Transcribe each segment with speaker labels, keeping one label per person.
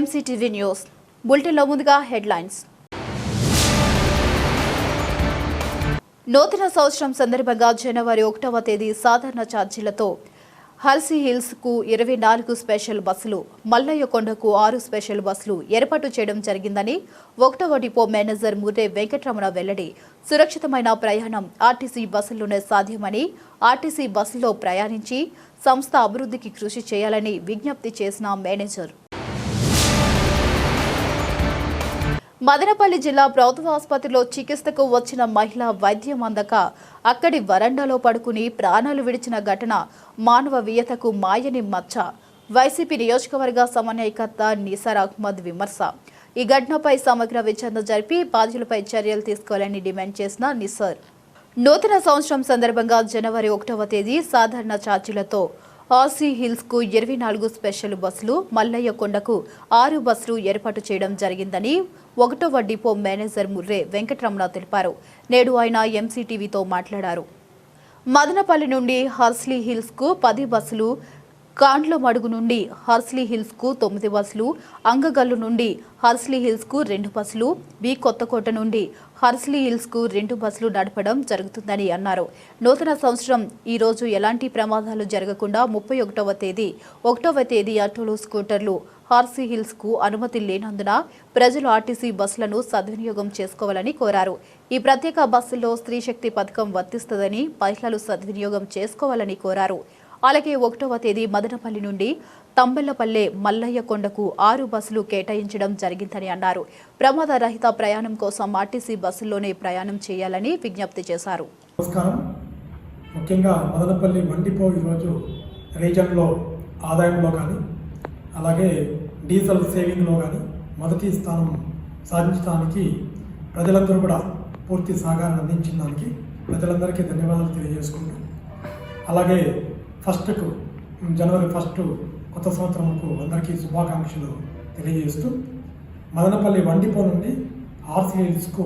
Speaker 1: MCTV news బులెటిన్లో ముందుగా headlines. నూతన సంవత్సరం సందర్భంగా జనవరి 1వ తేదీ సాధారణ ఛార్జీలతో హల్సీ హిల్స్ కు 24 స్పెషల్ బస్సులు, మల్లయ్య కొండకు 6 స్పెషల్ బస్సులు ఏర్పాటు చేయడం జరిగిందని 1వ డిపో మేనేజర్ ముర్రే వెంకటరమణ వెల్లడి. సురక్షితమైన ప్రయాణం ఆర్టీసీ బస్సుల్లోనే సాధ్యమని, ఆర్టీసీ బస్సులో ప్రయాణించి సంస్థ అభివృద్ధికి కృషి చేయాలని విజ్ఞప్తి చేసిన మేనేజర్. మదనపల్లి జిల్లా ప్రభుత్వ ఆసుపత్రిలో చికిత్సకు వచ్చిన మహిళ వైద్యం అందక అక్కడి వరండాలో పడుకుని ప్రాణాలు విడిచిన ఘటన మానవీయతకు మాయని మచ్చ. వైసీపీ నియోజకవర్గ సమన్వయకర్త నిసార్ అహ్మద్ విమర్శ. ఈ ఘటనపై సమగ్ర విచారణ జరిపి బాధ్యులపై చర్యలు తీసుకోవాలని డిమాండ్ చేసిన నిసార్. నూతన సంవత్సరం సందర్భంగా జనవరి 1వ తేదీ సాధారణ ఛార్జీలతో హల్సీ హిల్స్ కు 24 స్పెషల్ బస్సులు, మల్లయ్య కొండకు 6 బస్సులు ఏర్పాటు చేయడం జరిగిందని 1వ డిపో మేనేజర్ ముర్రే వెంకటరమణ తెలిపారు. నేడు ఆయన MCTVతో మాట్లాడారు. మదనపల్లి నుండి హల్సీ హిల్స్ కు 10 బస్సులు, కాండ్లమడుగు నుండి హల్సీ హిల్స్ కు 9 బస్సులు, అంగగల్లు నుండి హల్సీ హిల్స్ కు 2 బస్సులు, బి కొత్తకోట నుండి హల్సీ హిల్స్ కు 2 బస్సులు నడపడం జరుగుతుందని అన్నారు. నూతన సంవత్సరం ఈ రోజు ఎలాంటి ప్రమాదాలు జరగకుండా 31వ తేదీ ఆటోలు, స్కూటర్లు హల్సీ హిల్స్ కు అనుమతి లేనందున ప్రజలు ఆర్టీసీ బస్సులను సద్వినియోగం చేసుకోవాలని కోరారు. ఈ ప్రత్యేక బస్సుల్లో స్త్రీ శక్తి పథకం వర్తిస్తుందని మహిళలు సద్వినియోగం చేసుకోవాలని కోరారు. అలాగే 1వ తేదీ మదనపల్లి నుండి తంబెల్లపల్లె, మల్లయ్య కొండకు 6 బస్సులు కేటాయించడం జరిగిందని అన్నారు. ప్రమాద రహిత ప్రయాణం కోసం ఆర్టీసీ బస్సుల్లోనే ప్రయాణం చేయాలని విజ్ఞప్తి చేశారు.
Speaker 2: నమస్కారం. ముఖ్యంగా మదనపల్లి మండిపో ఈరోజు రీజన్లో ఆదాయంలో కానీ అలాగే డీజిల్ సేవింగ్లో కానీ మొదటి స్థానం సాధించడానికి ప్రజలందరూ కూడా పూర్తి సహకారం అందించిన దానికి ప్రజలందరికీ ధన్యవాదాలు తెలియజేసుకుంటూ, అలాగే జనవరి 1 కొత్త సంవత్సరంకు అందరికీ శుభాకాంక్షలు తెలియజేస్తూ, మదనపల్లి మండిపో నుండి హల్సీ హిల్స్కు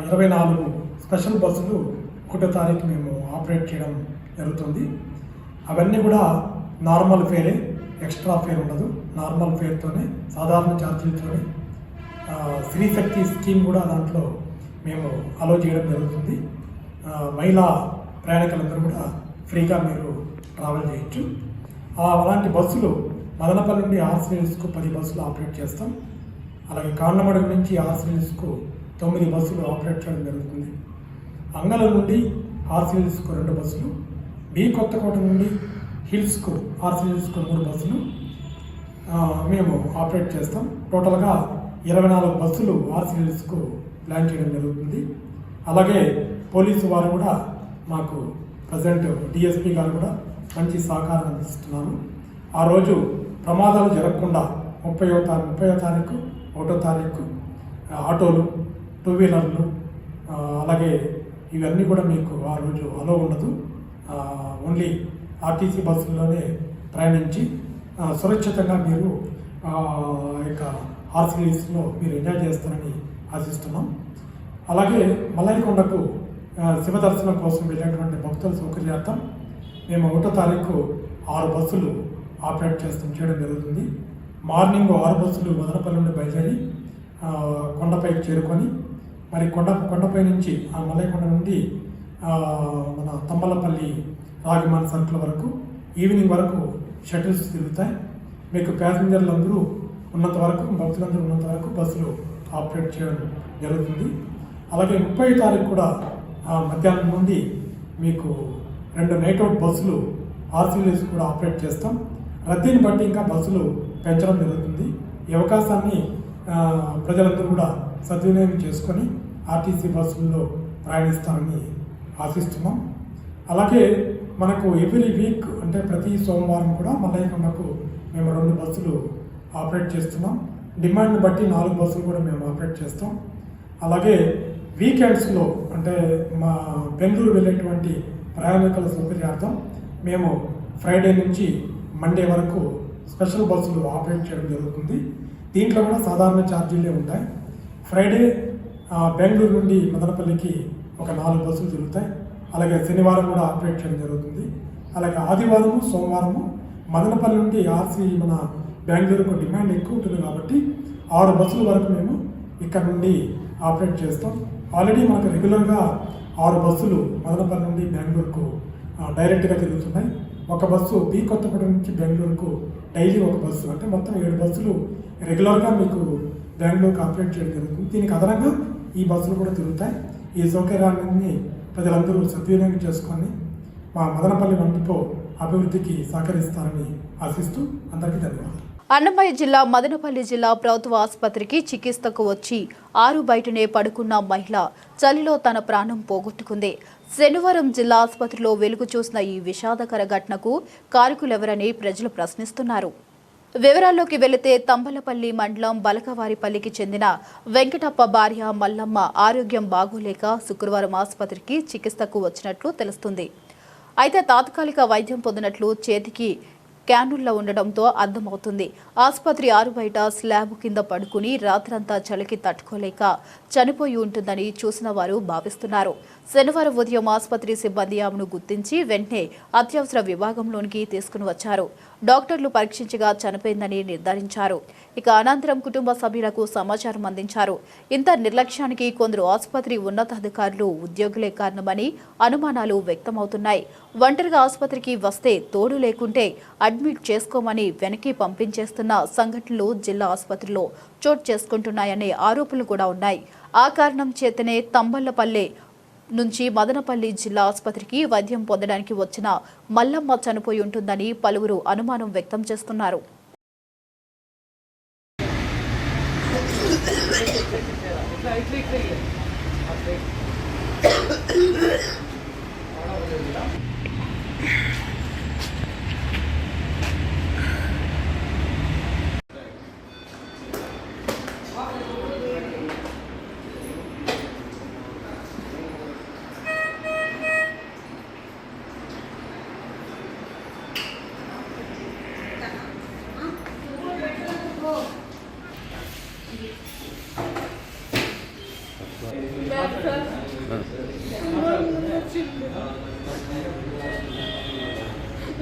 Speaker 2: 24 స్పెషల్ బస్సులు 1వ తారీఖు మేము ఆపరేట్ చేయడం జరుగుతుంది. అవన్నీ కూడా నార్మల్ ఫేరే, ఎక్స్ట్రా ఫేర్ ఉండదు. నార్మల్ ఫేర్తోనే, సాధారణ ఛార్జీలతోనే స్త్రీ శక్తి స్కీమ్ కూడా దాంట్లో మేము అలో చేయడం జరుగుతుంది. మహిళా ప్రయాణికులందరూ కూడా ఫ్రీగా మీరు ట్రావెల్ చేయొచ్చు. అలాంటి బస్సులు మదనపల్లి నుండి హల్సీ హిల్స్కు 10 బస్సులు ఆపరేట్ చేస్తాం. అలాగే కాండ్లమడుగు నుంచి హల్సీ హిల్స్కు 9 బస్సులు ఆపరేట్ చేయడం జరుగుతుంది. అంగల నుండి హల్సీ హిల్స్కు 2 బస్సులు, బి కొత్తకోట నుండి హల్సీ హిల్స్కు 3 బస్సులు మేము ఆపరేట్ చేస్తాం. టోటల్గా 24 బస్సులు హల్సీ హిల్స్కు ప్లాన్ చేయడం జరుగుతుంది. అలాగే పోలీసు వారు కూడా మాకు ప్రజెంట్ DSP గారు కూడా మంచి సహకారం అందిస్తున్నాను. ఆ రోజు ప్రమాదాలు జరగకుండా 30వ తారీఖు 1వ తారీఖు ఆటోలు, 2 వీలర్లు అలాగే ఇవన్నీ కూడా మీకు ఆ రోజు అలో ఉండదు. ఓన్లీ ఆర్టీసీ బస్సుల్లోనే ప్రయాణించి సురక్షితంగా మీరు యొక్క హల్సీ హిల్స్లో మీరు ఎంజాయ్ చేస్తారని ఆశిస్తున్నాం. అలాగే మల్లయ్య కొండకు శివ దర్శనం కోసం వెళ్ళేటువంటి భక్తుల సౌకర్యార్థం మేము 1వ తారీఖు 6 బస్సులు ఆపరేట్ చేయడం జరుగుతుంది. మార్నింగ్ 6 బస్సులు మదనపల్లి నుండి బయలుదేరి కొండపైకి చేరుకొని, మరి కొండపై నుంచి ఆ మల్లయ్య కొండ నుండి మన తంబలపల్లి రాగిమాన్ సర్కిల్ వరకు ఈవినింగ్ వరకు షటిల్స్ తిరుగుతాయి. మీకు ప్యాసింజర్లు అందరూ ఉన్నంత వరకు, భక్తులందరూ ఉన్నంత వరకు బస్సులు ఆపరేట్ చేయడం జరుగుతుంది. అలాగే 30వ తారీఖు కూడా మధ్యాహ్నం నుండి మీకు 2 నైట్ అవుట్ బస్సులు హల్సీ హిల్స్ కూడా ఆపరేట్ చేస్తాం. రద్దీని బట్టి ఇంకా బస్సులు పెంచడం జరుగుతుంది. ఈ అవకాశాన్ని ప్రజలందరూ కూడా సద్వినియోగం చేసుకొని ఆర్టీసీ బస్సుల్లో ప్రయాణిస్తారని ఆశిస్తున్నాం. అలాగే మనకు ఎవ్రీ వీక్ అంటే ప్రతి సోమవారం కూడా మల్లయ్య కొండకు మేము 2 బస్సులు ఆపరేట్ చేస్తున్నాం. డిమాండ్ని బట్టి 4 బస్సులు కూడా మేము ఆపరేట్ చేస్తాం. అలాగే వీకెండ్స్లో అంటే మా బెంగళూరు వెళ్ళేటువంటి ప్రయాణికుల సౌకర్యార్థం మేము ఫ్రైడే నుంచి మండే వరకు స్పెషల్ బస్సులు ఆపరేట్ చేయడం జరుగుతుంది. దీంట్లో కూడా సాధారణ ఛార్జీలే ఉంటాయి. ఫ్రైడే బెంగళూరు నుండి మదనపల్లికి ఒక 4 బస్సులు తిరుగుతాయి. అలాగే శనివారం కూడా ఆపరేట్ చేయడం జరుగుతుంది. అలాగే ఆదివారము, సోమవారము మదనపల్లి నుండి మన బెంగళూరుకు డిమాండ్ ఎక్కువ ఉంటుంది కాబట్టి 6 బస్సుల వరకు మేము ఇక్కడ నుండి ఆపరేట్ చేస్తాం. ఆల్రెడీ మనకు రెగ్యులర్గా 6 బస్సులు మదనపల్లి నుండి బెంగళూరుకు డైరెక్ట్గా తిరుగుతున్నాయి. ఒక బస్సు బి కొత్తపేట నుంచి బెంగళూరుకు డైలీ ఒక బస్సు, అంటే మొత్తం 7 బస్సులు రెగ్యులర్గా మీకు బెంగళూరుకు ఆపరేట్ చేయడం జరుగుతుంది. దీనికి అదనంగా ఈ బస్సులు కూడా తిరుగుతాయి. ఈ సౌకర్యాలన్నీ ప్రజలందరూ సద్వినియోగం చేసుకొని మా మదనపల్లి వంటితో అభివృద్ధికి సహకరిస్తారని ఆశిస్తూ అందరికీ ధన్యవాదాలు.
Speaker 1: అన్నమయ్య జిల్లా మదనపల్లి జిల్లా ప్రభుత్వ ఆసుపత్రికి చికిత్సకు వచ్చి ఆరు బయటనే పడుకున్న మహిళ చలిలో తన ప్రాణం పోగొట్టుకుంది. శనివారం జిల్లా ఆసుపత్రిలో వెలుగు చూసిన ఈ విషాదకర ఘటనకు కారకులెవరని ప్రజలు ప్రశ్నిస్తున్నారు. వివరాల్లోకి వెళితే తంబలపల్లి మండలం బలకవారిపల్లికి చెందిన వెంకటప్ప భార్య మల్లమ్మ ఆరోగ్యం బాగోలేక శుక్రవారం ఆసుపత్రికి చికిత్సకు వచ్చినట్లు తెలుస్తుంది. అయితే తాత్కాలిక వైద్యం పొందినట్లు చేతికి క్యానుల్లో ఉండడంతో అర్థమవుతుంది. ఆసుపత్రి ఆరు బయట స్లాబ్ కింద పడుకుని రాత్రంతా చలికి తట్టుకోలేక చనిపోయి ఉంటుందని చూసిన వారు భావిస్తున్నారు. శనివారం ఉదయం ఆసుపత్రి సిబ్బంది ఆమెను గుర్తించి వెంటనే అత్యవసర విభాగంలోనికి తీసుకుని వచ్చారు. డాక్టర్లు పరీక్షించగా చనిపోయిందని నిర్ధారించారు. ఇక అనంతరం కుటుంబ సభ్యులకు సమాచారం అందించారు. ఇంత నిర్లక్ష్యానికి కొందరు ఆసుపత్రి ఉన్నతాధికారులు, ఉద్యోగులే కారణమని అనుమానాలు వ్యక్తమవుతున్నాయి. ఒంటరిగా ఆసుపత్రికి వస్తే తోడు లేకుంటే అడ్మిట్ చేసుకోమని వెనక్కి పంపించేస్తున్న సంఘటనలు జిల్లా ఆసుపత్రిలో చోటు చేసుకుంటున్నాయనే ఆరోపణలు కూడా ఉన్నాయి. ఆ కారణం చేతనే తంబళ్లపల్లె నుంచి మదనపల్లి జిల్లా ఆసుపత్రికి వైద్యం పొందడానికి వచ్చిన మల్లమ్మ చనిపోయి ఉంటుందని పలువురు అనుమానం వ్యక్తం చేస్తున్నారు.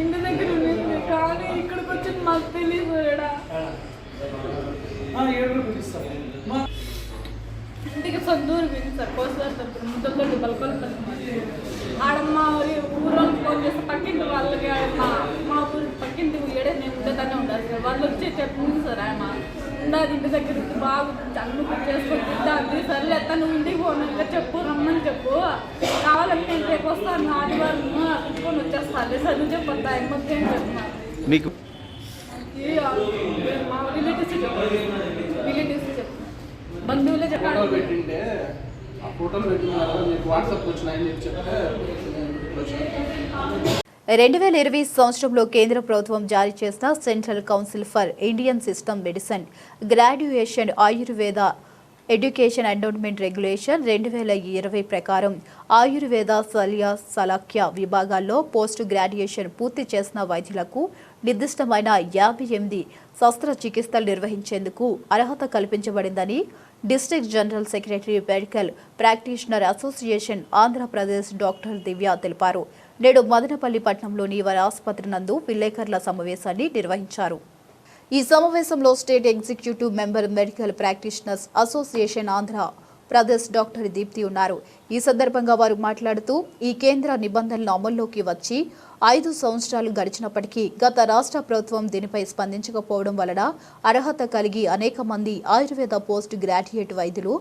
Speaker 3: ఇంటి దగ్గర ఉండింది కానీ ఇక్కడికి వచ్చింది మాకు తెలియదు. ఇంటికి సొంతూరు పోయింది సార్, కోసారు తప్పుడు ముద్దలతోటి బలపల్లి ఆడమ్మ ఊరోళ్ళకి ఫోన్ చేస్తే పక్కింటి వాళ్ళకి మా ఊరు పక్కింటి ఏడే నేను ఉండేదానే ఉండాలి సార్. వాళ్ళు వచ్చి చెప్పింది సార్ ఆమె ఉండదు ఇంటి దగ్గర బాగా అన్ను చేసుకొని తింటాది. సర్లే నువ్వు ఇంటికి పోను ఇంకా చెప్పు, రమ్మని చెప్పు, కావాలంటే నేను రేపు వస్తాను ఆదివారం తీసుకొని వచ్చేస్తాను సార్. నువ్వు చెప్పొద్దా మొత్తం ఏం చెప్తున్నాను మీకు మా రిలేటివ్స్ చెప్పు బంధువులే చెప్పాడు.
Speaker 1: 2020 సంవత్సరంలో కేంద్ర ప్రభుత్వం జారీ చేసిన central council for Indian system medicine graduation Ayurveda education endowment regulation 2020 ప్రకారం ఆయుర్వేద సలాఖ్య విభాగాల్లో పోస్ట్ గ్రాడ్యుయేషన్ పూర్తి చేసిన వైద్యులకు నిర్దిష్టమైన 58 శస్త్రచికిత్సలు నిర్వహించేందుకు అర్హత కల్పించబడిందని district general secretary medical practitioner association Andhra Pradesh doctor Divya తెలిపారు. నేడు మదనపల్లి పట్టణంలోని వారి ఆసుపత్రి నందు విలేకరుల సమావేశాన్ని నిర్వహించారు. ఈ సమావేశంలో state executive member medical practitioners association Andhra Pradesh doctor Deepti ఉన్నారు. ఈ సందర్భంగా వారు మాట్లాడుతూ ఈ కేంద్ర నిబంధనలు అమల్లోకి వచ్చి 5 సంవత్సరాలు గడిచినప్పటికీ గత రాష్ట్ర ప్రభుత్వం దీనిపై స్పందించకపోవడం వలన అర్హత కలిగి అనేక మంది ఆయుర్వేద పోస్ట్ గ్రాడ్యుయేట్ వైద్యులు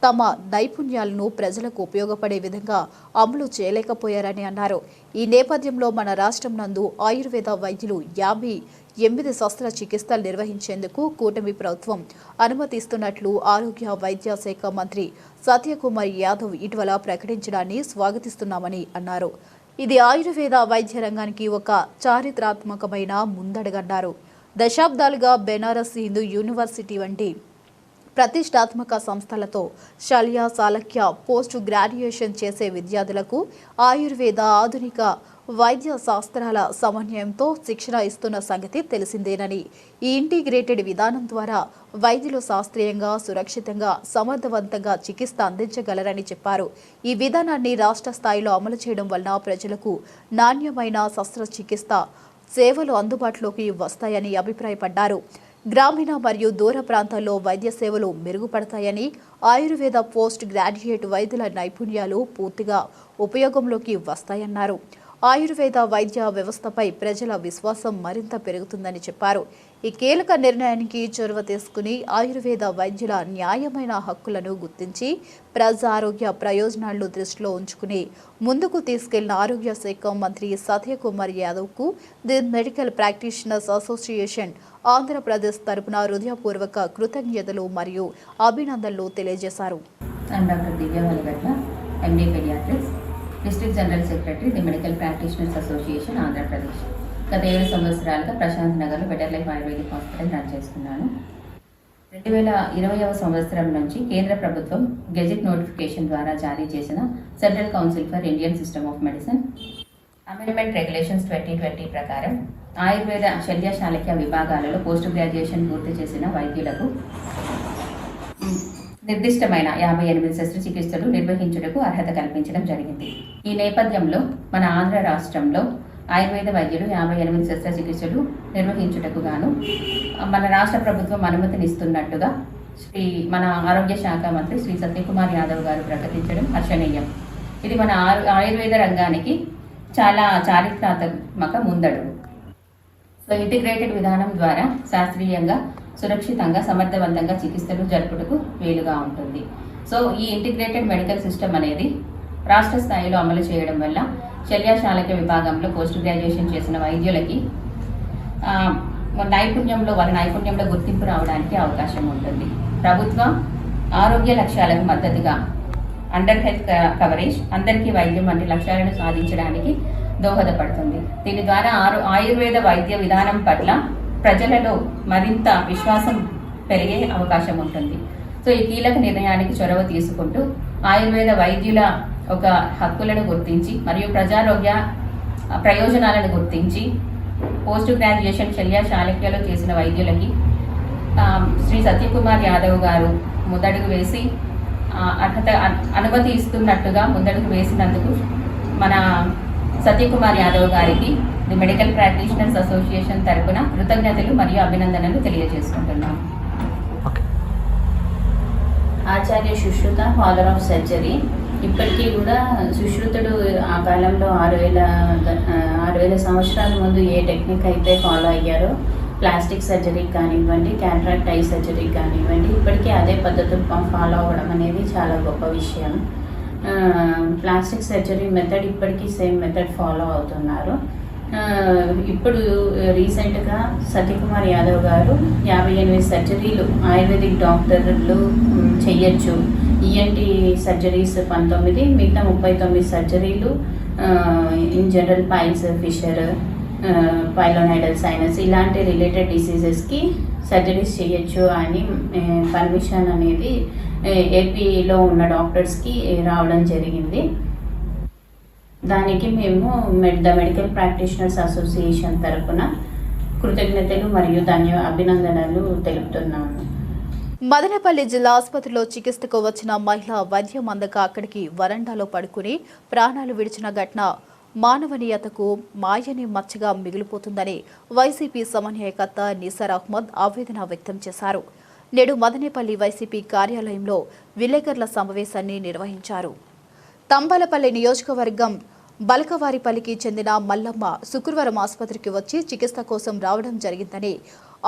Speaker 1: తమ నైపుణ్యాలను ప్రజలకు ఉపయోగపడే విధంగా అమలు చేయలేకపోయారని అన్నారు. ఈ నేపథ్యంలో మన రాష్ట్రం నందు ఆయుర్వేద వైద్యులు 58 శస్త్రచికిత్సలు నిర్వహించేందుకు కూటమి ప్రభుత్వం అనుమతిస్తున్నట్లు ఆరోగ్య వైద్య శాఖ మంత్రి సత్యకుమార్ యాదవ్ ఇటీవల ప్రకటించడాన్ని స్వాగతిస్తున్నామని అన్నారు. ఇది ఆయుర్వేద వైద్య రంగానికి ఒక చారిత్రాత్మకమైన ముందడుగన్నారు. దశాబ్దాలుగా బెనారస్ హిందూ యూనివర్సిటీ వంటి ప్రతిష్టాత్మక సంస్థలతో సాలఖ్య పోస్ట్ గ్రాడ్యుయేషన్ చేసే విద్యార్థులకు ఆయుర్వేద ఆధునిక వైద్య శాస్త్రాల సమన్వయంతో శిక్షణ ఇస్తున్న సంగతి తెలిసిందేనని, ఈ ఇంటిగ్రేటెడ్ విధానం ద్వారా వైద్యులు శాస్త్రీయంగా, సురక్షితంగా, సమర్థవంతంగా చికిత్స అందించగలరని చెప్పారు. ఈ విధానాన్ని రాష్ట్ర స్థాయిలో అమలు చేయడం వలన ప్రజలకు నాణ్యమైన శస్త్రచికిత్స సేవలు అందుబాటులోకి వస్తాయని అభిప్రాయపడ్డారు. గ్రామీణ మరియు దూర ప్రాంతాల్లో వైద్య సేవలు మెరుగుపడతాయని, ఆయుర్వేద పోస్ట్ గ్రాడ్యుయేట్ వైద్యుల నైపుణ్యాలు పూర్తిగా ఉపయోగంలోకి వస్తాయన్నారు. ఆయుర్వేద వైద్య వ్యవస్థపై ప్రజల విశ్వాసం మరింత పెరుగుతుందని చెప్పారు. ఈ కీలక నిర్ణయానికి చొరవ తీసుకుని ఆయుర్వేద వైద్యుల న్యాయమైన హక్కులను గుర్తించి ప్రజా ఆరోగ్య ప్రయోజనాలను దృష్టిలో ఉంచుకుని ముందుకు తీసుకెళ్లిన ఆరోగ్య శాఖ మంత్రి సత్యకుమార్ యాదవ్కు the medical practitioners association Andhra Pradesh తరపున హృదయపూర్వక కృతజ్ఞతలు మరియు అభినందనలు తెలియజేశారు.
Speaker 4: District general secretary the medical practitioners association Andhra Pradesh. గత 7 సంవత్సరాలుగా ప్రశాంత్ నగర్లో better life ayurvedic hospital run చేస్తున్నాను. 2020వ సంవత్సరం నుంచి కేంద్ర ప్రభుత్వం గెజెట్ నోటిఫికేషన్ ద్వారా జారీ చేసిన central council for Indian system of medicine amendment regulations 2020 ప్రకారం ఆయుర్వేద శల్యశాలక్య విభాగాలలో పోస్ట్ గ్రాడ్యుయేషన్ పూర్తి చేసిన వైద్యులకు నిర్దిష్టమైన 58 శస్త్రచికిత్సలు నిర్వహించుటకు అర్హత కల్పించడం జరిగింది. ఈ నేపథ్యంలో మన ఆంధ్ర రాష్ట్రంలో ఆయుర్వేద వైద్యులు 58 శస్త్రచికిత్సలు నిర్వహించుటకు గాను మన రాష్ట్ర ప్రభుత్వం అనుమతినిస్తున్నట్టుగా మన ఆరోగ్య శాఖ మంత్రి శ్రీ సత్యకుమార్ యాదవ్ గారు ప్రకటించడం హర్షణీయం. ఇది మన ఆయుర్వేద రంగానికి చాలా చారిత్రాత్మక ముందడుగు. సో ఇంటిగ్రేటెడ్ విధానం ద్వారా శాస్త్రీయంగా సురక్షితంగా సమర్థవంతంగా చికిత్సలు జరుపుటకు వీలుగా ఉంటుంది. సో ఈ ఇంటిగ్రేటెడ్ మెడికల్ సిస్టమ్ అనేది రాష్ట్ర స్థాయిలో అమలు చేయడం వల్ల శల్యశాలక్య విభాగంలో పోస్ట్ గ్రాడ్యుయేషన్ చేసిన వైద్యులకి వారి నైపుణ్యంలో గుర్తింపు రావడానికి అవకాశం ఉంటుంది. ప్రభుత్వ ఆరోగ్య లక్ష్యాలకు మద్దతుగా అండర్ హెల్త్ కవరేజ్, అందరికీ వైద్యం వంటి లక్ష్యాలను సాధించడానికి దోహదపడుతుంది. దీని ద్వారా ఆయుర్వేద వైద్య విధానం పట్ల ప్రజలలో మరింత విశ్వాసం పెరిగే అవకాశం ఉంటుంది. సో ఈ కీలక నిర్ణయానికి చొరవ తీసుకుంటూ ఆయుర్వేద వైద్యుల ఒక హక్కులను గుర్తించి మరియు ప్రజారోగ్య ప్రయోజనాలను గుర్తించి పోస్ట్ గ్రాడ్యుయేషన్ శల్యశాలక్యలో చేసిన వైద్యులకి శ్రీ సత్యకుమార్ యాదవ్ గారు ముందడుగు వేసి అర్హత అనుమతి ఇస్తున్నట్టుగా ముందడుగు వేసినందుకు మన సత్యకుమార్ యాదవ్ గారికి ది మెడికల్ ప్రాక్టీషనర్స్ అసోసియేషన్ తరపున కృతజ్ఞతలు మరియు అభినందనలు తెలియజేసుకుంటున్నాను.
Speaker 5: ఆచార్య సుశ్రుత, ఫాదర్ ఆఫ్ సర్జరీ. ఇప్పటికీ కూడా సుశ్రుతుడు ఆ కాలంలో 6000 సంవత్సరాల ముందు ఏ టెక్నిక్ అయితే ఫాలో అయ్యారో, ప్లాస్టిక్ సర్జరీకి కానివ్వండి, క్యాటరాక్ట్ ఐ సర్జరీకి కానివ్వండి, ఇప్పటికీ అదే పద్ధతులు ఫాలో అవ్వడం అనేది చాలా గొప్ప విషయం. ప్లాస్టిక్ సర్జరీ మెథడ్ ఇప్పటికీ సేమ్ మెథడ్ ఫాలో అవుతున్నారు. ఇప్పుడు రీసెంట్గా సత్యకుమార్ యాదవ్ గారు 58 సర్జరీలు ఆయుర్వేదిక్ డాక్టర్లు చెయ్యొచ్చు. ఈఎన్టీ సర్జరీస్ 19, మిగతా 39 సర్జరీలు in general piles, fissure, pilonidal sinus ఇలాంటి రిలేటెడ్ డిసీజెస్కి సర్జరీస్ చేయొచ్చు అని పర్మిషన్ అనేది ఏపీలో ఉన్న డాక్టర్స్కి రావడం జరిగింది. దానికి మేము ద మెడికల్ ప్రాక్టీషనర్స్ అసోసియేషన్ తరపున కృతజ్ఞతలు మరియు అభినందనలు తెలుపుతున్నాము.
Speaker 1: మదనపల్లి జిల్లా ఆసుపత్రిలో చికిత్సకు వచ్చిన మహిళ వైద్యం అందక అక్కడికి వరండాలో పడుకుని ప్రాణాలు విడిచిన ఘటన మానవనీయతకు మాయని మచ్చగా మిగిలిపోతుందని వైసీపీ సమన్వయకర్త నిసార్ అహ్మద్ ఆవేదన వ్యక్తం చేశారు. నేడు మదనపల్లి వైసీపీ కార్యాలయంలో విలేకరుల సమావేశాన్ని నిర్వహించారు. తంబాలపల్లి నియోజకవర్గం బలకవారిపల్లికి చెందిన మల్లమ్మ శుక్రవారం ఆసుపత్రికి వచ్చి చికిత్స కోసం రావడం జరిగిందని,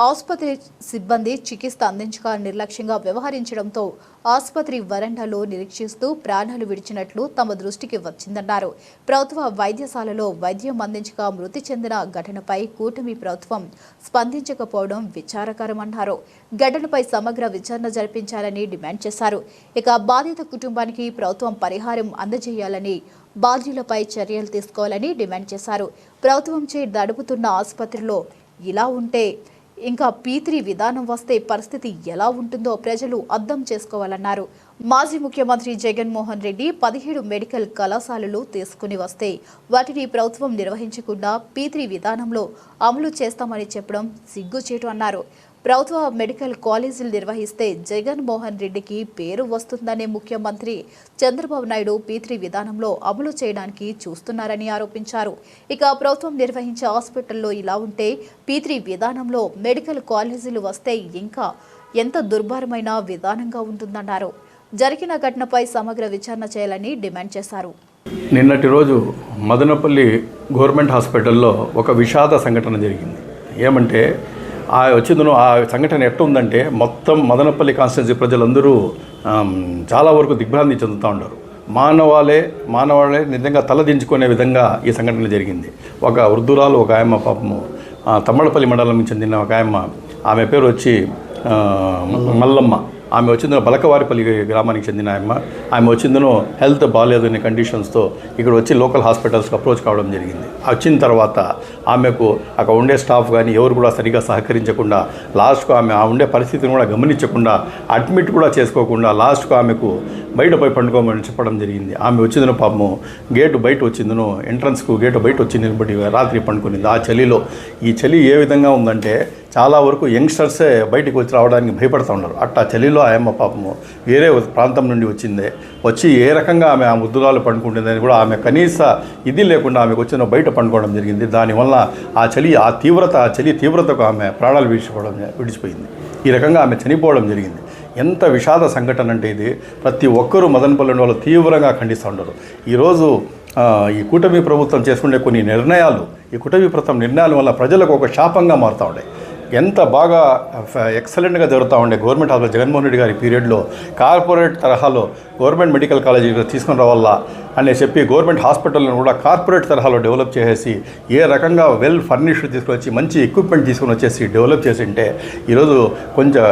Speaker 1: ఆసుపత్రి సిబ్బంది చికిత్స అందించగా నిర్లక్ష్యంగా వ్యవహరించడంతో ఆసుపత్రి వరండాలో నిరీక్షిస్తూ ప్రాణాలు విడిచినట్లు తమ దృష్టికి వచ్చిందన్నారు. ప్రభుత్వ వైద్యశాలలో వైద్యం అందించగా మృతి చెందిన ఘటనపై కూటమి ప్రభుత్వం స్పందించకపోవడం విచారకరమన్నారు. ఘటనపై సమగ్ర విచారణ జరిపించాలని డిమాండ్ చేశారు. ఇక బాధిత కుటుంబానికి ప్రభుత్వం పరిహారం అందజేయాలని, బాధ్యులపై చర్యలు తీసుకోవాలని డిమాండ్ చేశారు. ప్రభుత్వంచే నడుపుతున్న ఆసుపత్రిలో ఇలా ఉంటే ఇంకా P3 విధానం వస్తే పరిస్థితి ఎలా ఉంటుందో ప్రజలు అర్థం చేసుకోవాలన్నారు. మాజీ ముఖ్యమంత్రి జగన్మోహన్ రెడ్డి 17 మెడికల్ కళాశాలలు తీసుకుని వస్తే వాటిని ప్రభుత్వం నిర్వహించకుండా P3 విధానంలో అమలు చేస్తామని చెప్పడం సిగ్గుచేటు అన్నారు. ప్రభుత్వ మెడికల్ కాలేజీలు నిర్వహిస్తే జగన్మోహన్ రెడ్డికి పేరు వస్తుందనే ముఖ్యమంత్రి చంద్రబాబు నాయుడు P3 విధానంలో అమలు చేయడానికి చూస్తున్నారని ఆరోపించారు. ఇక ప్రభుత్వం నిర్వహించే హాస్పిటల్లో ఇలా ఉంటే P3 విధానంలో మెడికల్ కాలేజీలు వస్తే ఇంకా ఎంత దుర్భరమైన విధానంగా ఉంటుందన్నారు. జరిగిన ఘటనపై సమగ్ర విచారణ చేయాలని డిమాండ్ చేశారు.
Speaker 6: నిన్నటి రోజు మదనపల్లి గవర్నమెంట్ హాస్పిటల్లో ఒక విషాద సంఘటన జరిగింది. ఏమంటే ఆ సంఘటన ఎట్టుందంటే మొత్తం మదనపల్లి కాన్స్టిట్యున్సీ ప్రజలందరూ చాలా వరకు దిగ్భ్రాంతి చెందుతూ ఉన్నారు. మానవాళే నిజంగా తలదించుకునే విధంగా ఈ సంఘటన జరిగింది. ఒక వృద్ధురాలు, ఒక ఆయమ్మ, పాపము తమ్మడపల్లి మండలం చెందిన ఒక ఆయమ్మ, ఆమె పేరు వచ్చి మల్లమ్మ. ఆమె వచ్చిందో బలకవారిపల్లి గ్రామానికి చెందిన ఆమె వచ్చిందనో హెల్త్ బాగాలేదనే కండిషన్స్తో ఇక్కడ వచ్చి లోకల్ హాస్పిటల్స్కి అప్రోచ్ కావడం జరిగింది. వచ్చిన తర్వాత ఆమెకు అక్కడ ఉండే స్టాఫ్ కానీ ఎవరు కూడా సరిగా సహకరించకుండా లాస్ట్కు ఆమె ఉండే పరిస్థితిని కూడా గమనించకుండా అడ్మిట్ కూడా చేసుకోకుండా లాస్ట్కు ఆమెకు బయట పోయి పండుకోమని చెప్పడం జరిగింది. ఆమె వచ్చిందనో పాపము గేటు బయట వచ్చిందనో ఎంట్రన్స్కు గేటు బయట వచ్చింది బట్టి రాత్రి పండుకునింది. ఆ చలిలో ఈ చలి ఏ విధంగా ఉందంటే చాలా వరకు యంగ్స్టర్సే బయటికి వచ్చి రావడానికి భయపడుతూ ఉన్నారు. అట్టా చలిలో ఆయమ్మ పాపము వేరే ప్రాంతం నుండి వచ్చి ఏ రకంగా ఆమె ఆ ముద్దురాలు పండుకుంటుందని కూడా ఆమె కనీస ఇది లేకుండా ఆమెకు వచ్చిన బయట పండుకోవడం జరిగింది. దానివల్ల ఆ చలి తీవ్రతకు ఆమె ప్రాణాలు విడిచిపోయింది. ఈ రకంగా ఆమె చనిపోవడం జరిగింది. ఎంత విషాద సంఘటన అంటే ఇది ప్రతి ఒక్కరూ మదనపల్లి వాళ్ళు తీవ్రంగా ఖండిస్తూ ఉంటారు. ఈరోజు ఈ కూటమి ప్రభుత్వం చేసుకునే కొన్ని నిర్ణయాలు, ఈ కూటమి ప్రభుత్వం నిర్ణయాల వల్ల ప్రజలకు ఒక శాపంగా మారుతూ ఉన్నాయి. ఎంత బాగా ఎక్సలెంట్గా జరుగుతూ ఉండే గవర్నమెంట్ హాస్పిటల్ జగన్మోహన్ రెడ్డి గారి పీరియడ్లో కార్పొరేట్ తరహాలో గవర్నమెంట్ మెడికల్ కాలేజీ తీసుకుని రావాలా అని చెప్పి గవర్నమెంట్ హాస్పిటల్ను కూడా కార్పొరేట్ తరహాలో డెవలప్ చేసేసి ఏ రకంగా వెల్ ఫర్నిష్డ్ తీసుకొచ్చి మంచి ఎక్విప్మెంట్ తీసుకొని వచ్చేసి డెవలప్ చేసి ఉంటే ఈరోజు కొంచెం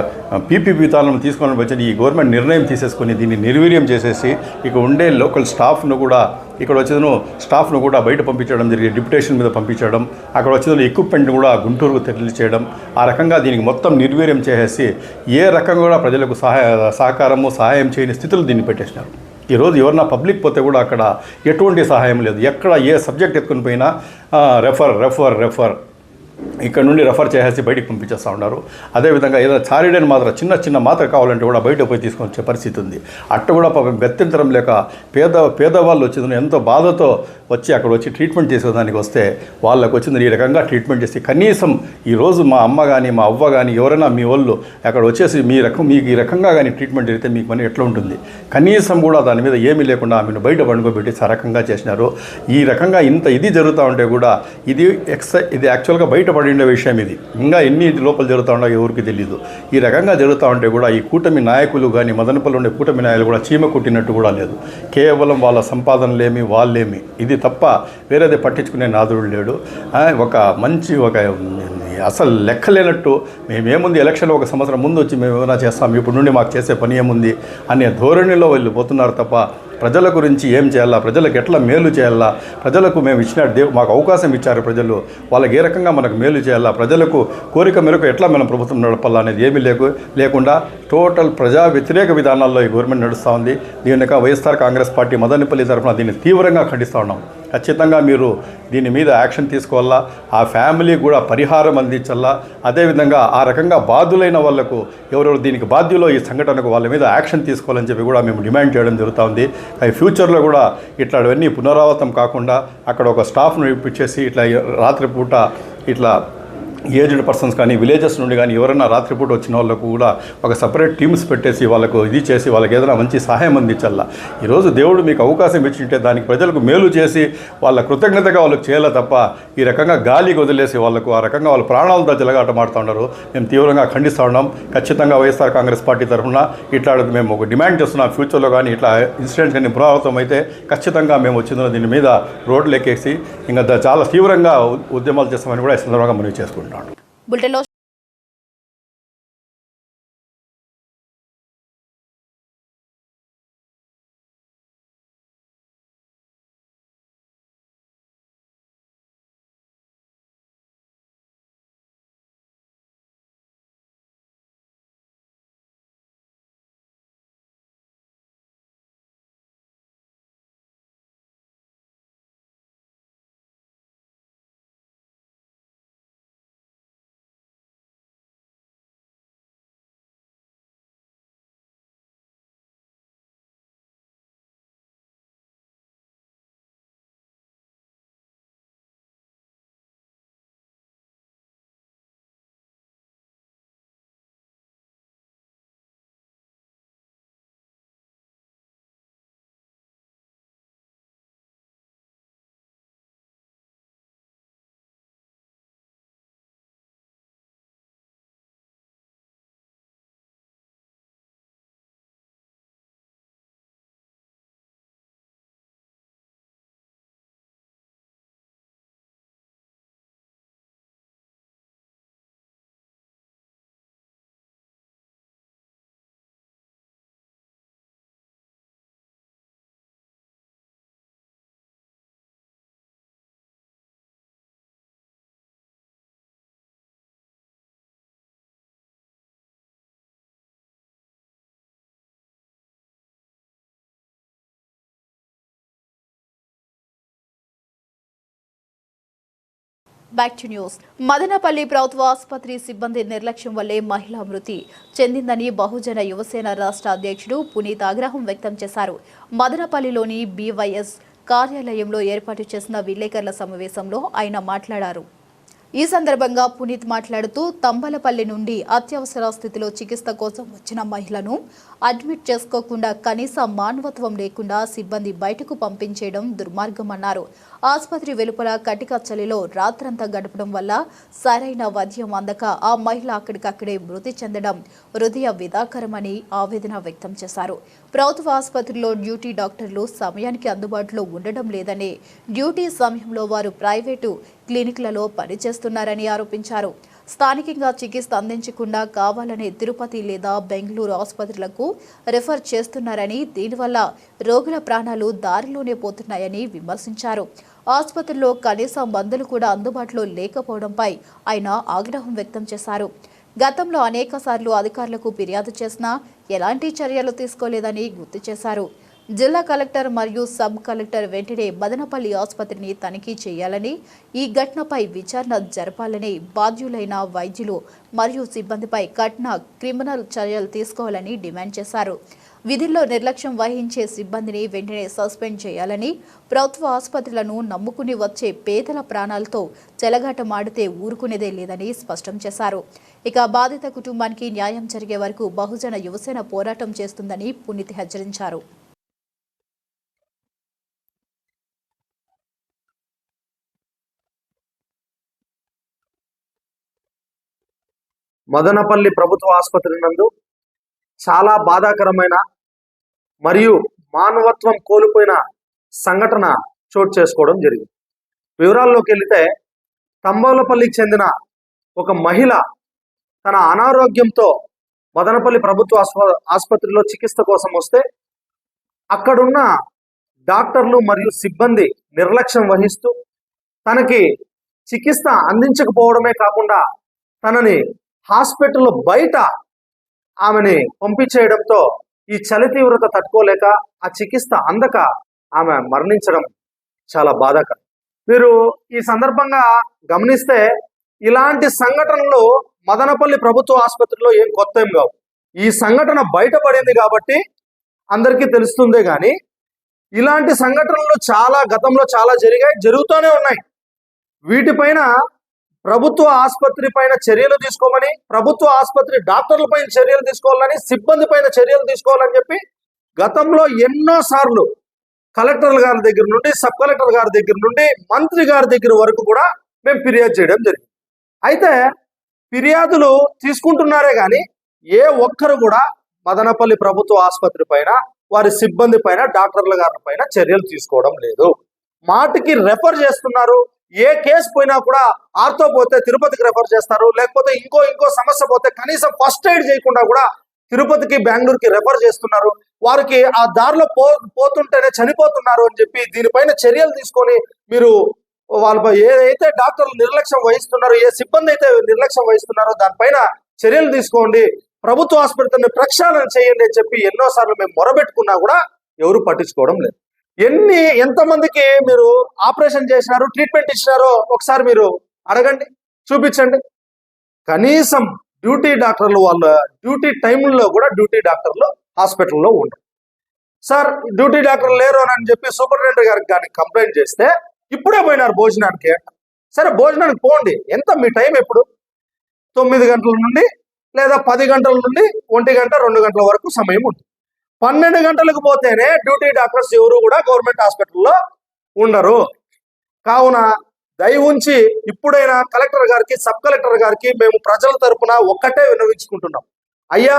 Speaker 6: పీపీపీ విధానం తీసుకొని వచ్చి ఈ గవర్నమెంట్ నిర్ణయం తీసేసుకొని దీన్ని నిర్వీర్యం చేసేసి ఇక ఉండే లోకల్ స్టాఫ్ను కూడా ఇక్కడ వచ్చిన స్టాఫ్ను కూడా బయట పంపించడం జరిగింది. డిప్యుటేషన్ మీద పంపించడం, అక్కడ వచ్చిన ఎక్విప్మెంట్ని కూడా గుంటూరుకు తరలి చేయడం, ఆ రకంగా దీనికి మొత్తం నిర్వీర్యం చేసేసి ఏ రకంగా కూడా ప్రజలకు సహాయం చేయని స్థితిలో దీన్ని పెట్టేసినారు. ఈరోజు ఎవరన్నా పబ్లిక్ పోతే కూడా అక్కడ ఎటువంటి సహాయం లేదు. ఎక్కడ ఏ సబ్జెక్ట్ ఎత్తుకుని పోయినా రెఫర్ ఇక్కడ నుండి రెఫర్ చేసేసి బయటికి పంపించేస్తూ ఉన్నారు. అదేవిధంగా ఏదైనా చారిడైన మాత్రం చిన్న మాత్ర కావాలంటే కూడా బయట పోయి తీసుకొని వచ్చే పరిస్థితి ఉంది. అట్ట కూడా పాపం గత్యంతరం లేక పేదవాళ్ళు వచ్చిందని ఎంతో బాధతో అక్కడ వచ్చి ట్రీట్మెంట్ చేసేదానికి వస్తే వాళ్ళకు వచ్చింది ఈ రకంగా ట్రీట్మెంట్ చేసి కనీసం ఈరోజు మా అమ్మ కానీ మా అవ్వ కానీ ఎవరైనా మీ వాళ్ళు అక్కడ వచ్చేసి మీకు ఈ రకంగా కానీ ట్రీట్మెంట్ జరిగితే మీకు పని ఎట్లా ఉంటుంది? కనీసం కూడా దాని మీద ఏమీ లేకుండా ఆమెను బయట పండుకోబెట్టి ఆ రకంగా చేసినారు. ఈ రకంగా ఇది జరుగుతూ ఉంటే కూడా ఇది యాక్చువల్గా బయటపడిన విషయం. ఇది ఇంకా ఎన్ని లోపల జరుగుతూ ఉండో ఎవరికి తెలియదు. ఈ రకంగా జరుగుతూ ఉంటే కూడా ఈ కూటమి నాయకులు కానీ మదనపల్లి ఉండే కూటమి నాయకులు కూడా చీమ కుట్టినట్టు కూడా లేదు. కేవలం వాళ్ళ సంపాదనలేమి వాళ్ళేమి ఇది తప్ప వేరేది పట్టించుకునే నాదుడు లేడు. అసలు లెక్కలేనట్టు మేమేముంది ఎలక్షన్ ఒక సంవత్సరం ముందు వచ్చి మేము ఏమైనా చేస్తాం, ఇప్పుడు నుండి మాకు చేసే పని ఏముంది అనే ధోరణిలో వీళ్ళు పోతున్నారు తప్ప ప్రజల గురించి ఏం చేయాలా, ప్రజలకు ఎట్లా మేలు చేయాలా, ప్రజలకు మేము మాకు అవకాశం ఇచ్చారు ప్రజలు, వాళ్ళకి ఏ రకంగా మనకు మేలు చేయాలా, ప్రజలకు కోరిక మేరకు ఎట్లా మనం ప్రభుత్వం నడపాలా అనేది ఏమీ లేకుండా టోటల్ ప్రజా వ్యతిరేక విధానాల్లో ఈ గవర్నమెంట్ నడుస్తూ ఉంది. దీని వైఎస్ఆర్ కాంగ్రెస్ పార్టీ మదనపల్లి తరఫున దీన్ని తీవ్రంగా ఖండిస్తూ ఉన్నాం. ఖచ్చితంగా మీరు దీని మీద యాక్షన్ తీసుకోవాలా, ఆ ఫ్యామిలీ కూడా పరిహారం అందించాలా. అదేవిధంగా ఆ రకంగా బాధ్యులైన వాళ్లకు ఎవరెవరు దీనికి బాధ్యులో ఈ సంఘటనకు వాళ్ళ మీద యాక్షన్ తీసుకోవాలని చెప్పి కూడా మేము డిమాండ్ చేయడం జరుగుతుంది. ఫ్యూచర్లో కూడా ఇట్లాంటివన్నీ పునరావృతం కాకుండా అక్కడ ఒక స్టాఫ్ను ఇప్పించేసి ఇట్లా రాత్రిపూట ఇట్లా ఏజ్డ్ పర్సన్స్ కానీ విలేజెస్ నుండి కానీ ఎవరైనా రాత్రిపూట వచ్చిన వాళ్ళకు కూడా ఒక సపరేట్ టీమ్స్ పెట్టేసి వాళ్ళకు ఇది చేసి వాళ్ళకి ఏదైనా మంచి సహాయం అందించాలా. ఈరోజు దేవుడు మీకు అవకాశం ఇచ్చింటే దానికి ప్రజలకు మేలు చేసి వాళ్ళ కృతజ్ఞతగా వాళ్ళకి చేయాలి తప్ప ఈ రకంగా గాలికి వదిలేసి వాళ్ళకు ఆ రకంగా వాళ్ళ ప్రాణాలతో జలగాటమాడుతూ ఉన్నారు. మేము తీవ్రంగా ఖండిస్తూ ఉన్నాం. ఖచ్చితంగా వైఎస్ఆర్ కాంగ్రెస్ పార్టీ తరఫున ఇట్లాంటిది మేము ఒక డిమాండ్ చేస్తున్నాం. ఫ్యూచర్లో కానీ ఇట్లా ఇన్సిడెంట్స్ కానీ పునరావృతం అయితే ఖచ్చితంగా మేము వచ్చిన దీని మీద రోడ్లు ఎక్కేసి ఇంకా చాలా తీవ్రంగా ఉద్యమాలు చేస్తామని కూడా ఈ సందర్భంగా మనవి చేసుకుంటున్నాం.
Speaker 1: బులెటిన్లో బ్యాక్ టు న్యూస్. మదనపల్లి ప్రభుత్వ ఆసుపత్రి సిబ్బంది నిర్లక్ష్యం వల్లే మహిళా మృతి చెందిందని బహుజన యువసేన రాష్ట్ర అధ్యక్షుడు పునీత్ ఆగ్రహం వ్యక్తం చేశారు. మదనపల్లిలోని BYS కార్యాలయంలో ఏర్పాటు చేసిన విలేకరుల సమావేశంలో ఆయన మాట్లాడారు. ఈ సందర్భంగా పునీత్ మాట్లాడుతూ తంబలపల్లి నుండి అత్యవసర స్థితిలో చికిత్స కోసం వచ్చిన మహిళను అడ్మిట్ చేసుకోకుండా కనీస మానవత్వం లేకుండా సిబ్బంది బయటకు పంపించేయడం దుర్మార్గమన్నారు. ఆసుపత్రి వెలుపల కటిక చలిలో రాత్రంతా గడపడం వల్ల సరైన వైద్యం అందక ఆ మహిళ అక్కడికక్కడే మృతి చెందడం హృదయ విదాకరమని ఆవేదన వ్యక్తం చేశారు. ప్రభుత్వ ఆసుపత్రిలో డ్యూటీ డాక్టర్లు సమయానికి అందుబాటులో ఉండడం లేదని, డ్యూటీ సమయంలో వారు ప్రైవేటు క్లినిక్లలో పనిచేస్తున్నారని ఆరోపించారు. స్థానికంగా చికిత్స అందించకుండా కావాలనే తిరుపతి లేదా బెంగళూరు ఆసుపత్రులకు రిఫర్ చేస్తున్నారని, దీనివల్ల రోగుల ప్రాణాలు దారిలోనే పోతున్నాయని విమర్శించారు. ఆసుపత్రిలో కనీస మందులు కూడా అందుబాటులో లేకపోవడంపై ఆయన ఆగ్రహం వ్యక్తం చేశారు. గతంలో అనేక సార్లు అధికారులకు ఫిర్యాదు చేసినా ఎలాంటి చర్యలు తీసుకోలేదని గుర్తు చేశారు. జిల్లా కలెక్టర్ మరియు సబ్ కలెక్టర్ వెంటనే మదనపల్లి ఆసుపత్రిని తనిఖీ చేయాలని, ఈ ఘటనపై విచారణ జరపాలని, బాధ్యులైన వైద్యులు మరియు సిబ్బందిపై కఠిన క్రిమినల్ చర్యలు తీసుకోవాలని డిమాండ్ చేశారు. విధుల్లో నిర్లక్ష్యం వహించే సిబ్బందిని వెంటనే సస్పెండ్ చేయాలని, ప్రభుత్వ ఆసుపత్రులను నమ్ముకుని వచ్చే పేదల ప్రాణాలతో చెలగాటమాడితే ఊరుకునేదే లేదని స్పష్టం చేశారు. ఇక బాధిత కుటుంబానికి న్యాయం జరిగే వరకు బహుజన యువసేన పోరాటం చేస్తుందని పునీత్ హెచ్చరించారు.
Speaker 7: మదనపల్లి ప్రభుత్వ ఆసుపత్రి నందు చాలా బాధాకరమైన మరియు మానవత్వం కోల్పోయిన సంఘటన చోటు చేసుకోవడం జరిగింది. వివరాల్లోకి వెళితే తంబోలపల్లికి చెందిన ఒక మహిళ తన అనారోగ్యంతో మదనపల్లి ప్రభుత్వ ఆసుపత్రిలో చికిత్స కోసం వస్తే అక్కడున్న డాక్టర్లు మరియు సిబ్బంది నిర్లక్ష్యం వహిస్తూ తనకి చికిత్స అందించకపోవడమే కాకుండా తనని హాస్పిటల్ బయట ఆమెని పంపించేయడంతో ఈ చలి తీవ్రత తట్టుకోలేక ఆ చికిత్స అందక ఆమె మరణించడం చాలా బాధాకరం. మీరు ఈ సందర్భంగా గమనిస్తే ఇలాంటి సంఘటనలు మదనపల్లి ప్రభుత్వ ఆసుపత్రిలో ఏం కొత్త ఏం కావు. ఈ సంఘటన బయటపడింది కాబట్టి అందరికీ తెలుస్తుందే కానీ ఇలాంటి సంఘటనలు చాలా గతంలో చాలా జరుగుతూనే ఉన్నాయి. వీటిపైన ప్రభుత్వ ఆసుపత్రి పైన చర్యలు తీసుకోమని, ప్రభుత్వ ఆసుపత్రి డాక్టర్ల పైన చర్యలు తీసుకోవాలని, సిబ్బంది పైన చర్యలు తీసుకోవాలని చెప్పి గతంలో ఎన్నో సార్లు కలెక్టర్ గారి దగ్గర నుండి, సబ్ కలెక్టర్ గారి దగ్గర నుండి, మంత్రి గారి దగ్గర వరకు కూడా మేము ఫిర్యాదు చేయడం జరిగింది. అయితే ఫిర్యాదులు తీసుకుంటున్నారే కానీ ఏ ఒక్కరు కూడా మదనపల్లి ప్రభుత్వ ఆసుపత్రి పైన, వారి సిబ్బంది పైన, డాక్టర్ల గారి పైన చర్యలు తీసుకోవడం లేదు. మాటికి రెఫర్ చేస్తున్నారు. ఏ కేసు పోయినా కూడా ఆర్తో పోతే తిరుపతికి రెఫర్ చేస్తారు, లేకపోతే ఇంకో సమస్య పోతే కనీసం ఫస్ట్ ఎయిడ్ చేయకుండా కూడా తిరుపతికి, బెంగళూరుకి రెఫర్ చేస్తున్నారు. వారికి ఆ దారిలో పోతుంటేనే చనిపోతున్నారు అని చెప్పి దీనిపైన చర్యలు తీసుకొని మీరు వాళ్ళపై ఏదైతే డాక్టర్లు నిర్లక్ష్యం వహిస్తున్నారో, ఏ సిబ్బంది అయితే నిర్లక్ష్యం వహిస్తున్నారో దానిపైన చర్యలు తీసుకోండి, ప్రభుత్వ ఆసుపత్రిని ప్రక్షాళన చేయండి అని చెప్పి ఎన్నోసార్లు మేము మొరబెట్టుకున్నా కూడా ఎవరు పట్టించుకోవడం లేదు. ఎంతమందికి మీరు ఆపరేషన్ చేసినారు, ట్రీట్మెంట్ ఇచ్చినారో ఒకసారి మీరు అడగండి, చూపించండి. కనీసం డ్యూటీ డాక్టర్లు వాళ్ళ డ్యూటీ టైంలో కూడా డ్యూటీ డాక్టర్లు హాస్పిటల్లో ఉండరు. సార్ డ్యూటీ డాక్టర్లు లేరు అని చెప్పి సూపరింటెండెంట్ గారికి కానీ కంప్లైంట్ చేస్తే ఇప్పుడే పోయినారు భోజనానికి. సరే భోజనానికి పోండి, ఎంత మీ టైం ఎప్పుడు? 9 గంటల నుండి లేదా 10 గంటల నుండి 1 గంట 2 గంటల వరకు సమయం ఉంటుంది. 12 గంటలకు పోతేనే డ్యూటీ డాక్టర్స్ ఎవరు కూడా గవర్నమెంట్ హాస్పిటల్లో ఉండరు. కావున దయ ఉంచి ఇప్పుడైనా కలెక్టర్ గారికి, సబ్ కలెక్టర్ గారికి మేము ప్రజల తరపున ఒక్కటే విన్నవించుకుంటున్నాం. అయ్యా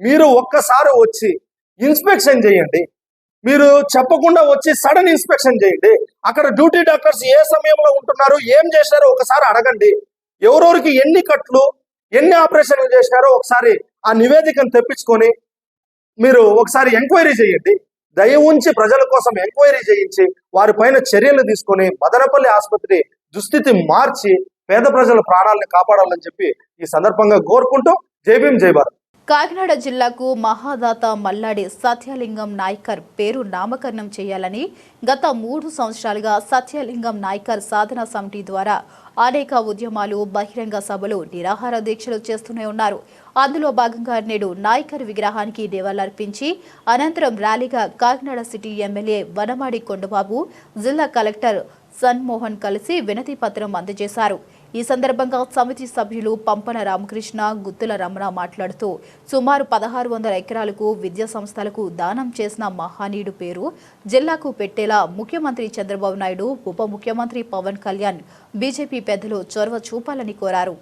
Speaker 7: మీరు ఒక్కసారి వచ్చి ఇన్స్పెక్షన్ చేయండి. మీరు చెప్పకుండా వచ్చి సడన్ ఇన్స్పెక్షన్ చేయండి. అక్కడ డ్యూటీ డాక్టర్స్ ఏ సమయంలో ఉంటున్నారు, ఏం చేశారో ఒకసారి అడగండి. ఎవరెవరికి ఎన్ని కట్లు, ఎన్ని ఆపరేషన్లు చేసినారో ఒకసారి ఆ నివేదికను తెప్పించుకొని మీరు ఒకసారి ఎంక్వైరీ చేయండి. దయ ఉంచి ప్రజల కోసం ఎంక్వైరీ చేయించి వారిపైన చర్యలు తీసుకొని మదనపల్లి ఆసుపత్రి దుస్థితి మార్చి పేద ప్రజల ప్రాణాలను కాపాడాలని చెప్పి ఈ సందర్భంగా కోరుకుంటూ జై భీమ్ జై భారత్.
Speaker 1: కాకినాడ జిల్లాకు మహాదాత మల్లాడి సత్యలింగం నాయకర్ పేరు నామకరణం చేయాలని గత 3 సంవత్సరాలుగా సత్యలింగం నాయకర్ సాధన సమితి ద్వారా అనేక ఉద్యమాలు, బహిరంగ సభలు, నిరాహార దీక్షలు చేస్తూనే ఉన్నారు. అందులో భాగంగా నేడు నాయకర్ విగ్రహానికి నివాళులర్పించి అనంతరం ర్యాలీగా కాకినాడ సిటీ ఎమ్మెల్యే వనమాడి కొండబాబు, జిల్లా కలెక్టర్ సన్మోహన్ కలిసి వినతి పత్రం అందజేశారు. ఈ సందర్భంగా సమితి సభ్యులు పంపన రామకృష్ణ, గుత్తుల రమణ మాట్లాడుతూ సుమారు 1600 ఎకరాలకు విద్యా సంస్థలకు దానం చేసిన మహానీయుడు పేరు జిల్లాకు పెట్టేలా ముఖ్యమంత్రి చంద్రబాబు నాయుడు, ఉప ముఖ్యమంత్రి పవన్ కళ్యాణ్, బీజేపీ పెద్దలు చొరవ చూపాలని కోరారు.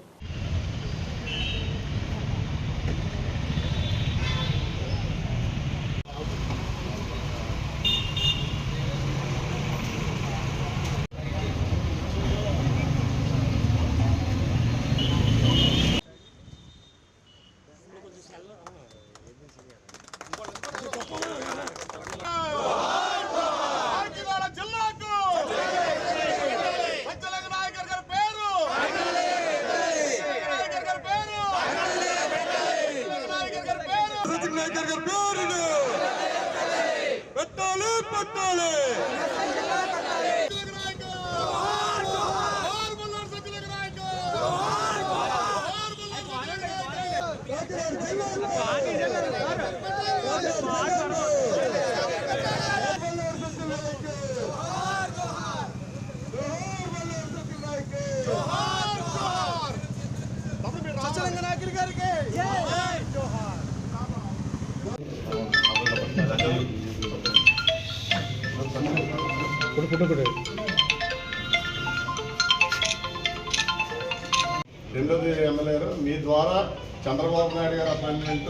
Speaker 8: రెండోది ఎమ్మెల్యేలు మీ ద్వారా చంద్రబాబు నాయుడు గారి అపాయింట్మెంట్,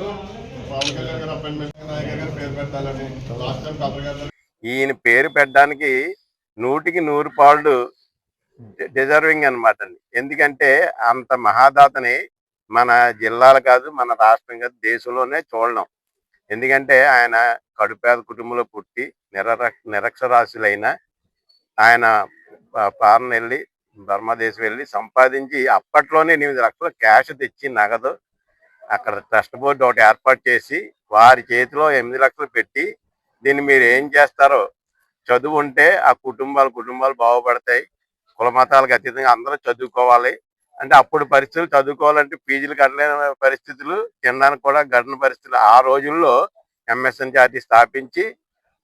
Speaker 8: పవన్ కళ్యాణ్ గారి అపాయింట్మెంట్, నాయకర్ గారి పేరు పెట్టాలని లాస్ట్ టైం కలెక్టర్ గారు
Speaker 9: ఈయన పేరు పెట్టడానికి 100కి 100 పాళ్ళు డిజర్వింగ్ అనమాట అండి. ఎందుకంటే అంత మహాదాతని మన జిల్లాలు కాదు, మన రాష్ట్రం కాదు, దేశంలోనే చూడలేం. ఎందుకంటే ఆయన కడుపేద కుటుంబంలో పుట్టి నిరక్షరాస్యులైన ఆయన ఫారెన్ వెళ్ళి, బర్మా దేశం వెళ్ళి సంపాదించి అప్పట్లోనే 8 లక్షల క్యాష్ తెచ్చి నగదు అక్కడ ట్రస్ట్ బోర్డు ఒకటి ఏర్పాటు చేసి వారి చేతిలో 8 లక్షలు పెట్టి, దీన్ని మీరు ఏం చేస్తారో, చదువు ఉంటే ఆ కుటుంబాలు బాగుపడతాయి, కుల మతాలకు అతీతంగా అందరూ చదువుకోవాలి అంటే అప్పుడు పరిస్థితులు, చదువుకోవాలంటే ఫీజులు కట్టలేని పరిస్థితులు, తినడానికి కూడా గడిన పరిస్థితులు. ఆ రోజుల్లో ఎంఎస్ఎన్ఆర్టీ స్థాపించి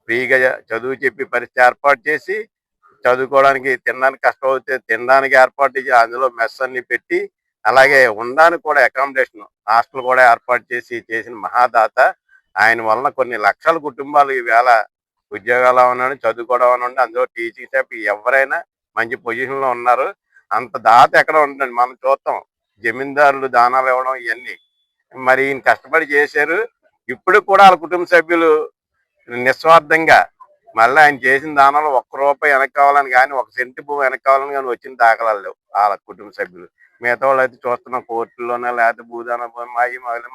Speaker 9: ఫ్రీగా చదువు చెప్పి పరిస్థితి ఏర్పాటు చేసి, చదువుకోవడానికి తినడానికి కష్టమవుతే తినడానికి ఏర్పాటు చేసి, అందులో మెస్ అన్ని పెట్టి, అలాగే ఉండడానికి కూడా అకామిడేషన్ హాస్టల్ కూడా ఏర్పాటు చేసి చేసిన మహాదాత. ఆయన వలన కొన్ని లక్షల కుటుంబాలు ఈవేళ ఉద్యోగాలు అవనండి, చదువుకోవడం అవనండి, అందులో టీచింగ్ స్టాఫ్ ఎవరైనా మంచి పొజిషన్లో ఉన్నారు. అంత దాత ఎక్కడ ఉంటుంది? మనం చూస్తాం జమీందారులు దానాలు ఇవ్వడం ఇవన్నీ. మరి ఈయన కష్టపడి చేశారు. ఇప్పుడు కూడా వాళ్ళ కుటుంబ సభ్యులు నిస్వార్థంగా మళ్ళీ ఆయన చేసిన దానాలు ₹1 వెనక్కి కావాలని కానీ, 1 సెంటు భూమి వెనక్కి కావాలని కానీ వచ్చిన దాఖలాలు లేవు వాళ్ళ కుటుంబ సభ్యులు. మిగతా వాళ్ళు అయితే చూస్తున్నాం కోర్టుల్లోనే, లేకపోతే భూదాన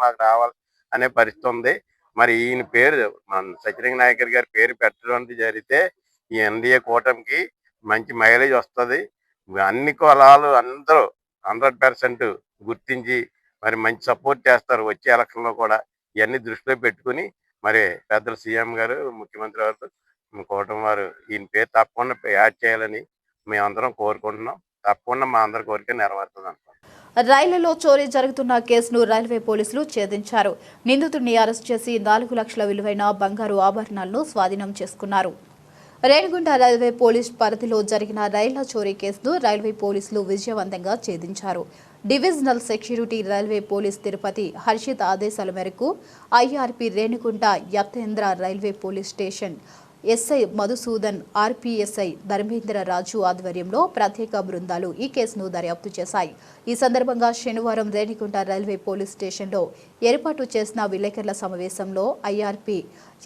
Speaker 9: మాకు రావాలి అనే పరిస్థితి ఉంది. మరి ఈయన పేరు, మన సత్యలింగ నాయకర్ గారి పేరు పెట్టడం జరిగితే ఈ ఎన్డీఏ కూటమికి మంచి మైలేజ్ వస్తుంది. అన్ని కులాలు అందరూ 100% గుర్తించి మరి మంచి సపోర్ట్ చేస్తారు వచ్చే ఎలక్షన్లో కూడా. ఇవన్నీ దృష్టిలో పెట్టుకుని మరి పెద్దలు సీఎం గారు, ముఖ్యమంత్రి గారు, కూటమి వారు ఈయన పేరు తప్పకుండా యాడ్ చేయాలని మేమందరం కోరుకుంటున్నాం. తప్పకుండా మా అందరి కోరిక నెరవేరుతుంది అనుకుంటున్నాం.
Speaker 1: రైళ్లలో చోరీ జరుగుతున్న కేసును రైల్వే పోలీసులు ఛేదించారు. నిందితుడిని అరెస్ట్ చేసి 4 లక్షల విలువైన బంగారు ఆభరణాలను స్వాధీనం చేసుకున్నారు. రేణిగుంట రైల్వే పోలీస్ పరిధిలో జరిగిన రైళ్ల చోరీ కేసును రైల్వే పోలీసులు విజయవంతంగా ఛేదించారు. Divisional security railway police Tirupati Harshit ఆదేశాల మేరకు IRP Renigunta Yatendra railway police station SI Madhusudan, RPSI Dharmendra Raju ఆధ్వర్యంలో ప్రత్యేక బృందాలు ఈ కేసును దర్యాప్తు చేశాయి. ఈ సందర్భంగా శనివారం రేణిగుంట రైల్వే పోలీస్ స్టేషన్లో ఏర్పాటు చేసిన విలేకరుల సమావేశంలో ఐఆర్పీ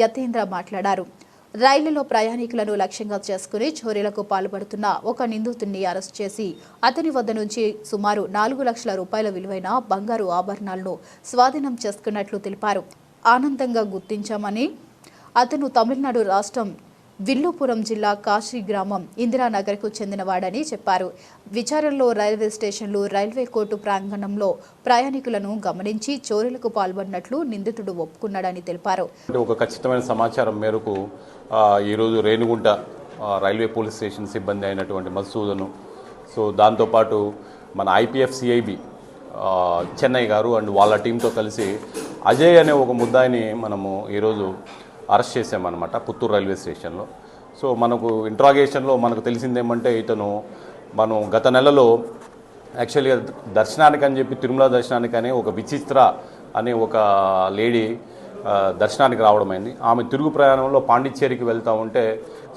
Speaker 1: యతేంద్ర మాట్లాడారు. రైళ్లలో ప్రయాణికులను లక్ష్యంగా చేసుకుని చోరీలకు పాల్పడుతున్న ఒక నిందితుడిని అరెస్ట్ చేసి అతని వద్ద నుంచి సుమారు 4 లక్షల రూపాయల విలువైన బంగారు ఆభరణాలను స్వాధీనం చేసుకున్నట్లు తెలిపారు. ఆనందంగా గుర్తించామని, అతను తమిళనాడు రాష్ట్రం విల్లుపురం జిల్లా కాశీ గ్రామం ఇందిరానగర్కు చెందినవాడని చెప్పారు. విచారణలో రైల్వే స్టేషన్లు, రైల్వే కోర్టు ప్రాంగణంలో ప్రయాణికులను గమనించి చోరీలకు పాల్పడినట్లు నిందితుడు ఒప్పుకున్నాడని తెలిపారు.
Speaker 10: ఒక ఖచ్చితమైన సమాచారం మేరకు ఈరోజు రేణిగుంట రైల్వే పోలీస్ స్టేషన్ సిబ్బంది అయినటువంటి మధుసూదను, సో దాంతోపాటు మన ఐపీఎఫ్ సిఐబి చెన్నై గారు అండ్ వాళ్ళ టీంతో కలిసి అజయ్ అనే ఒక ముద్దాయిని మనము ఈరోజు అరెస్ట్ చేసామన్నమాట పుత్తూరు రైల్వే స్టేషన్లో. సో మనకు ఇంట్రాగేషన్లో మనకు తెలిసిందేమంటే ఇతను మనం గత నెలలో యాక్చువల్గా దర్శనానికి అని చెప్పి తిరుమల దర్శనానికి అనే ఒక విచిత్ర అనే ఒక లేడీ దర్శనానికి రావడమైంది. ఆమె తిరుగు ప్రయాణంలో పాండిచ్చేరికి వెళ్తూ ఉంటే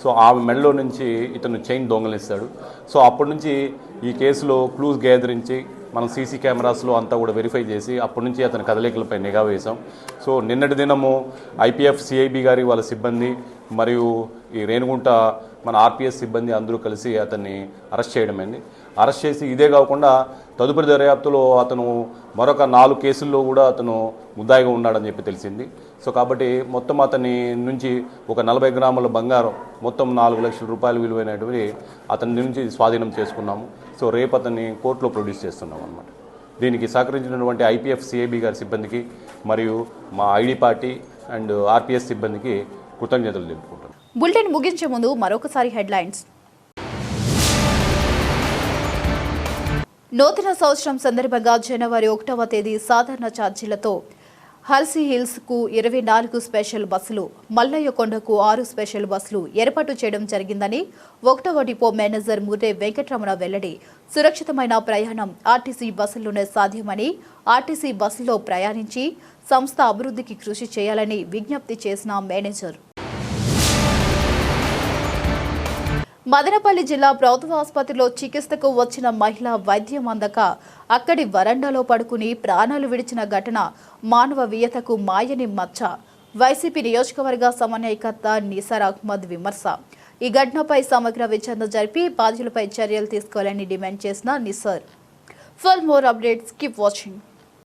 Speaker 10: సో ఆమె మెడలో నుంచి ఇతను చైన్ దొంగలిస్తాడు. సో అప్పటి నుంచి ఈ కేసులో క్లూస్ గ్యాదరించి మనం సీసీ కెమెరాస్లో అంతా కూడా వెరిఫై చేసి అప్పటి నుంచి అతని కదలికలపై నిఘా వేశాం. సో నిన్నటి దినము ఐపీఎఫ్ సిఐబి గారి వాళ్ళ సిబ్బంది మరియు ఈ రేణుగుంట మన ఆర్పిఎస్ సిబ్బంది అందరూ కలిసి అతన్ని అరెస్ట్ చేయడమైంది. అరెస్ట్ చేసి ఇదే కాకుండా తదుపరి దర్యాప్తులో అతను మరొక 4 కేసుల్లో కూడా అతను ముద్దాయిగా ఉన్నాడని చెప్పి తెలిసింది. సో కాబట్టి మొత్తం అతని నుంచి ఒక 40 గ్రాముల బంగారం మొత్తం 4 లక్షల రూపాయలు విలువైనటువంటి అతని నుంచి స్వాధీనం చేసుకున్నాము. సో రేపు అతన్ని కోర్టులో ప్రొడ్యూస్ చేస్తున్నాం అన్నమాట. దీనికి సహకరించినటువంటి ఐపీఎఫ్ సిఐబి గారి సిబ్బందికి మరియు మా ఐడి పార్టీ అండ్ ఆర్పిఎస్ సిబ్బందికి కృతజ్ఞతలు తెలుపుకుంటున్నాం.
Speaker 1: బులెటిన్ ముగించే ముందు మరొకసారి హెడ్లైన్స్. నూతన సంవత్సరం సందర్భంగా జనవరి 1వ తేదీ సాధారణ ఛార్జీలతో హల్సీ హిల్స్కు 24 స్పెషల్ బస్సులు, మల్లయ్య కొండకు 6 స్పెషల్ బస్సులు ఏర్పాటు చేయడం జరిగిందని 1వ డిపో మేనేజర్ ముర్రే వెంకటరమణ వెల్లడి. సురక్షితమైన ప్రయాణం ఆర్టీసీ బస్సుల్లోనే సాధ్యమని, ఆర్టీసీ బస్సులో ప్రయాణించి సంస్థ అభివృద్ధికి కృషి చేయాలని విజ్ఞప్తి చేసిన మేనేజర్. మదనపల్లి జిల్లా ప్రభుత్వ ఆసుపత్రిలో చికిత్సకు వచ్చిన మహిళ వైద్యం అందక అక్కడి వరండాలో పడుకుని ప్రాణాలు విడిచిన ఘటన మానవీయతకు మాయని మచ్చ. వైసీపీ నియోజకవర్గ సమన్వయకర్త నిసార్ అహ్మద్ విమర్శ. ఈ ఘటనపై సమగ్ర విచారణ జరిపి బాధ్యులపై చర్యలు తీసుకోవాలని డిమాండ్ చేసిన Nisar. For more updates keep watching.